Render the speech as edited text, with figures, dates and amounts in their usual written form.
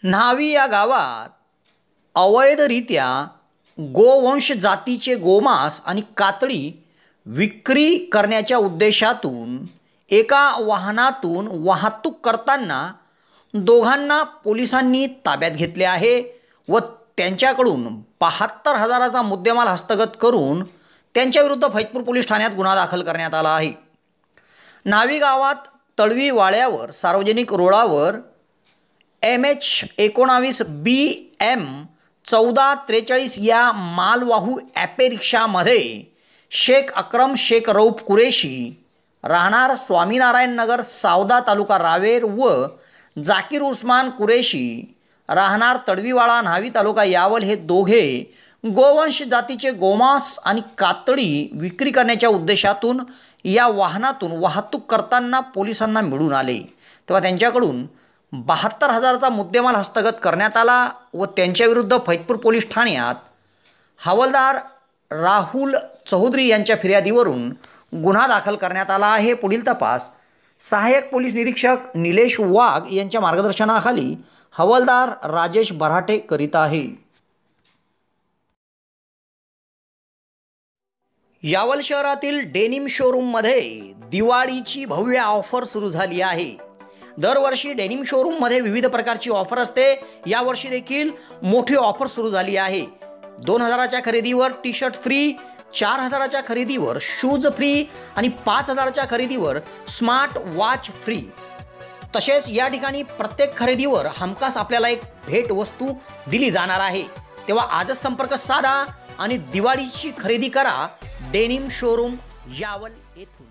न्हावी या गावात अवैधरित्या गोवंश जातीचे गोमांस आणि कातडी विक्री करण्याच्या उद्देशातून एका वाहनातून वाहतूक करताना दोघांना पोलिसांनी ताब्यात घेतले आहे व त्यांच्याकडून 72,000चा मुद्देमाल हस्तगत करून त्यांच्याविरुद्ध फैजपूर पोलीस ठाण्यात गुन्हा दाखल करण्यात आला आहे। न्हावी गावात तळवी वाड्यावर सार्वजनिक रोडावर MH19 BM 1443 या मालवाहू ॲपे रिक्षामध्ये शेख अक्रम शेख रऊफ कुरेशी राहणार स्वामीनारायण नगर सावदा तालुका रावेर व जाकीर उस्मान कुरेशी राहणार तळवीवाडा न्हावी तालुका यावल हे दोघे गोवंश जातीचे गोमांस आणि कातडी विक्री करण्याच्या उद्देशातून या वाहनातून वाहतूक करताना पोलिसांना मिळून आले, तेव्हा त्यांच्याकडून 72,000चा मुद्देमाल हस्तगत करण्यात आला व त्यांच्याविरुद्ध फैजपूर पोलीस ठाण्यात हवालदार राहुल चौधरी यांच्या फिर्यादीवरून गुन्हा दाखल करण्यात आला आहे। पुढील तपास सहाय्यक पोलीस निरीक्षक निलेश वाघ यांच्या मार्गदर्शनाखाली हवालदार राजेश बराटे करीत आहे। यावल शहरातील डेनिम शोरूममध्ये दिवाळीची भव्य ऑफर सुरू झाली आहे। दरवर्षी डेनिम शोरूममध्ये विविध प्रकारची ऑफर असते, यावर्षी देखील मोठी ऑफर सुरू झाली आहे। 2,000च्या खरेदीवर टी शर्ट फ्री, 4,000च्या खरेदीवर शूज फ्री आणि 5,000च्या खरेदीवर स्मार्ट वॉच फ्री। तसेच या ठिकाणी प्रत्येक खरेदीवर हमखास आपल्याला एक भेट वस्तू दिली जाणार आहे, तेव्हा आजच संपर्क साधा आणि दिवाळीची खरेदी करा डेनिम शोरूम यावल येथून।